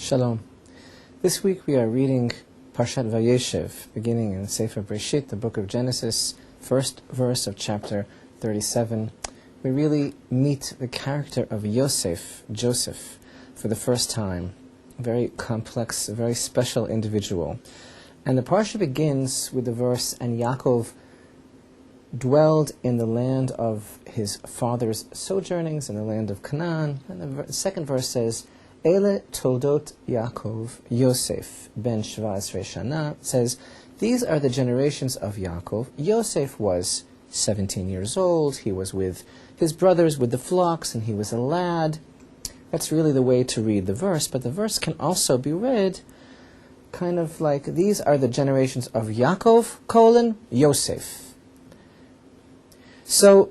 Shalom. This week we are reading Parashat Vayeshev, beginning in Sefer Breshit, the book of Genesis, first verse of chapter 37. We really meet the character of Joseph, for the first time. A very complex, a very special individual. And the parsha begins with the verse, "And Yaakov dwelled in the land of his father's sojournings, in the land of Canaan." And the second verse says, "Ele toldot Yaakov Yosef ben 17 shana." It says, these are the generations of Yaakov. Yosef was 17 years old. He was with his brothers, with the flocks, and he was a lad. That's really the way to read the verse, but the verse can also be read kind of like, these are the generations of Yaakov, Yosef. So,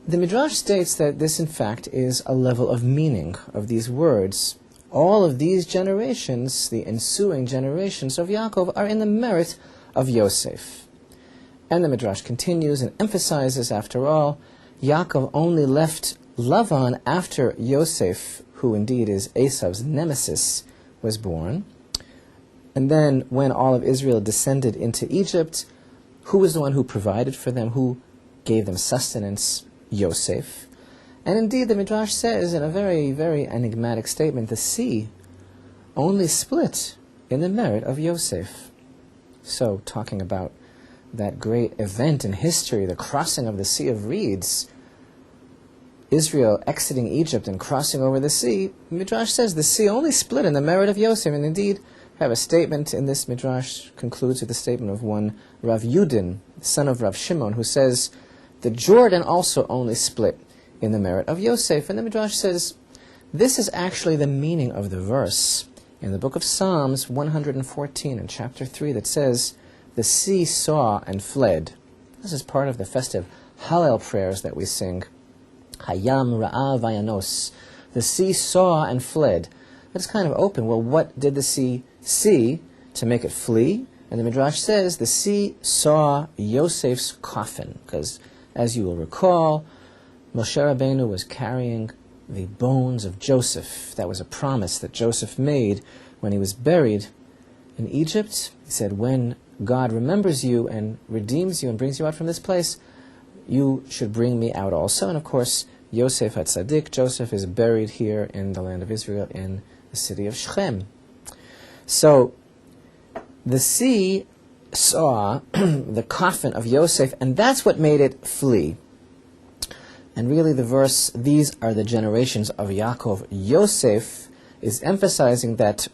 the Midrash states that this, in fact, is a level of meaning of these words. All of these generations, the ensuing generations of Yaakov, are in the merit of Yosef. And the Midrash continues and emphasizes, after all, Yaakov only left Lavan after Yosef, who indeed is Esau's nemesis, was born. And then, when all of Israel descended into Egypt, who was the one who provided for them, who gave them sustenance? Yosef. And indeed, the Midrash says in a very, very enigmatic statement, the sea only split in the merit of Yosef. So, talking about that great event in history, the crossing of the Sea of Reeds, Israel exiting Egypt and crossing over the sea, Midrash says the sea only split in the merit of Yosef. And indeed, I have a statement in this Midrash, concludes with the statement of one Rav Yudin, son of Rav Shimon, who says, the Jordan also only split in the merit of Yosef. And the Midrash says, this is actually the meaning of the verse in the book of Psalms 114 in chapter 3 that says, the sea saw and fled. This is part of the festive Hallel prayers that we sing. Hayam ra'a vayanos. The sea saw and fled. That's kind of open. Well, what did the sea see to make it flee? And the Midrash says the sea saw Yosef's coffin, because as you will recall, Moshe Rabbeinu was carrying the bones of Joseph. That was a promise that Joseph made when he was buried in Egypt. He said, when God remembers you and redeems you and brings you out from this place, you should bring me out also. And of course, Yosef hatzaddik, Joseph, is buried here in the land of Israel in the city of Shechem. So, the sea saw the coffin of Yosef, and that's what made it flee. And really the verse, these are the generations of Yaakov. Yosef is emphasizing that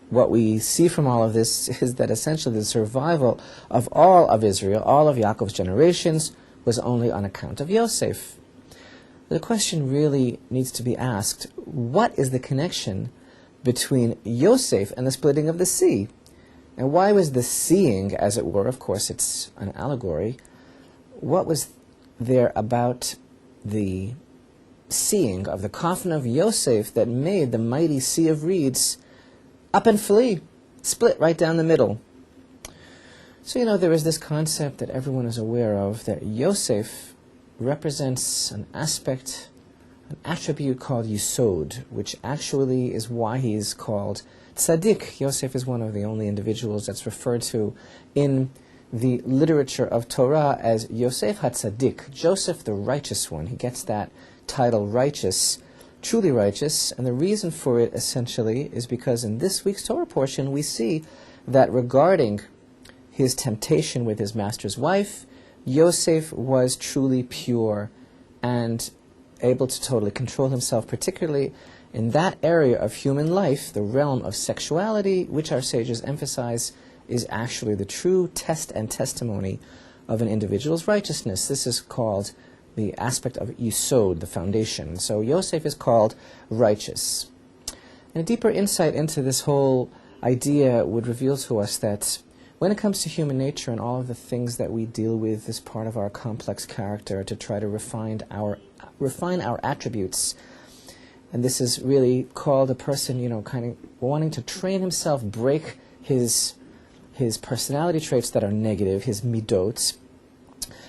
what we see from all of this is that essentially the survival of all of Israel, all of Yaakov's generations, was only on account of Yosef. The question really needs to be asked, what is the connection between Yosef and the splitting of the sea? And why was the seeing, as it were, of course it's an allegory, what was there about the seeing of the coffin of Yosef that made the mighty Sea of Reeds up and flee, split right down the middle? So, there is this concept that everyone is aware of, that Yosef represents an aspect, an attribute called Yisod, which actually is why he is called tzaddik. Yosef is one of the only individuals that's referred to in the literature of Torah as Yosef hatzaddik, Joseph the righteous one. He gets that title, righteous, truly righteous, and the reason for it essentially is because in this week's Torah portion we see that regarding his temptation with his master's wife, Yosef was truly pure and able to totally control himself, particularly in that area of human life, the realm of sexuality, which our sages emphasize is actually the true test and testimony of an individual's righteousness. This is called the aspect of Yisod, the foundation. So Yosef is called righteous. And a deeper insight into this whole idea would reveal to us that when it comes to human nature and all of the things that we deal with as part of our complex character to try to refine our attributes, and this is really called a person, kind of wanting to train himself, break his personality traits that are negative, his midot.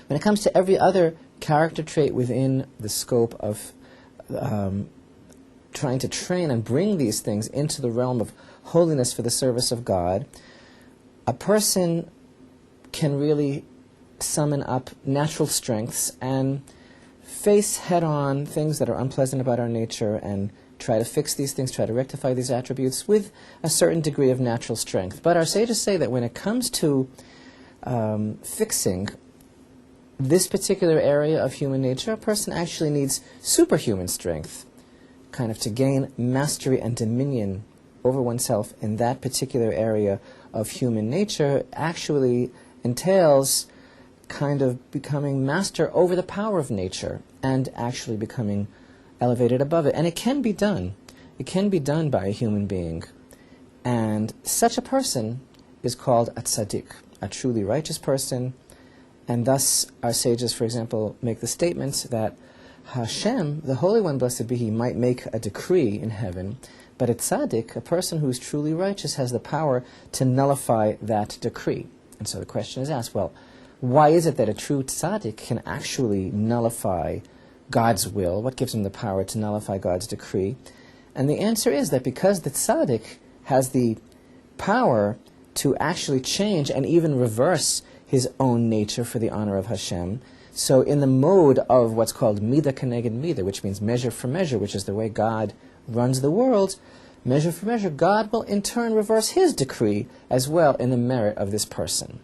When it comes to every other character trait within the scope of trying to train and bring these things into the realm of holiness for the service of God, a person can really summon up natural strengths and face head-on things that are unpleasant about our nature and try to fix these things, try to rectify these attributes with a certain degree of natural strength. But our sages say that when it comes to fixing this particular area of human nature, a person actually needs superhuman strength, kind of to gain mastery and dominion over oneself in that particular area of human nature actually entails kind of becoming master over the power of nature and actually becoming elevated above it. And it can be done. It can be done by a human being. And such a person is called a hatzaddik, a truly righteous person. And thus our sages, for example, make the statement that Hashem, the Holy One, blessed be He, might make a decree in heaven, but a tzaddik, a person who is truly righteous, has the power to nullify that decree. And so the question is asked, well, why is it that a true tzaddik can actually nullify God's will? What gives him the power to nullify God's decree? And the answer is that because the tzaddik has the power to actually change and even reverse his own nature for the honor of Hashem, so in the mode of what's called midah keneged midah, which means measure for measure, which is the way God runs the world, measure for measure, God will in turn reverse His decree as well in the merit of this person.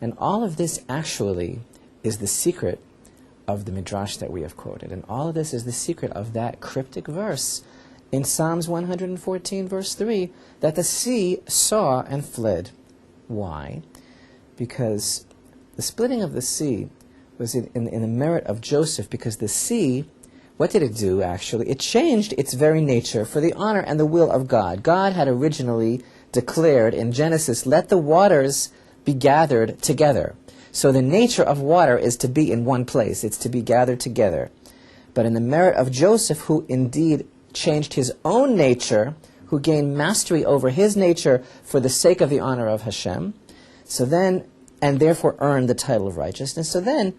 And all of this actually is the secret of the Midrash that we have quoted. And all of this is the secret of that cryptic verse in Psalms 114, verse 3, that the sea saw and fled. Why? Because the splitting of the sea was in the merit of Joseph, because the sea, what did it do actually? It changed its very nature for the honor and the will of God. God had originally declared in Genesis, let the waters be gathered together. So the nature of water is to be in one place. It's to be gathered together. But in the merit of Joseph, who indeed changed his own nature, who gained mastery over his nature for the sake of the honor of Hashem, so then, and therefore earned the title of righteousness, so then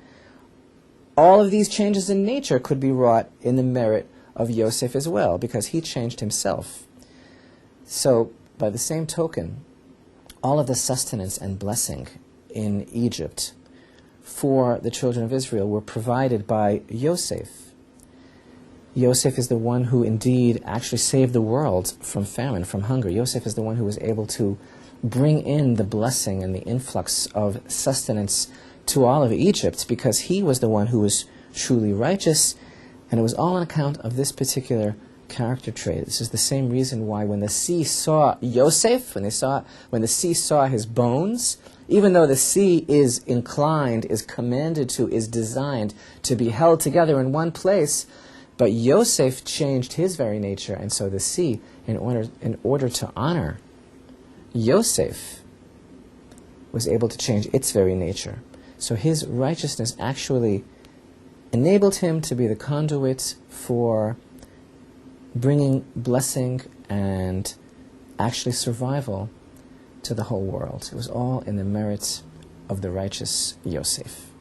all of these changes in nature could be wrought in the merit of Yosef as well, because he changed himself. So, by the same token, all of the sustenance and blessing in Egypt for the children of Israel were provided by Yosef. Yosef is the one who indeed actually saved the world from famine, from hunger. Yosef is the one who was able to bring in the blessing and the influx of sustenance to all of Egypt, because he was the one who was truly righteous, and it was all on account of this particular character trait. This is the same reason why when the sea saw Yosef, when the sea saw his bones, even though the sea is inclined, is commanded to, is designed to be held together in one place, but Yosef changed his very nature, and so the sea, in order to honor Yosef, was able to change its very nature. So his righteousness actually enabled him to be the conduit for bringing blessing and actually survival to the whole world. It was all in the merits of the righteous Yosef.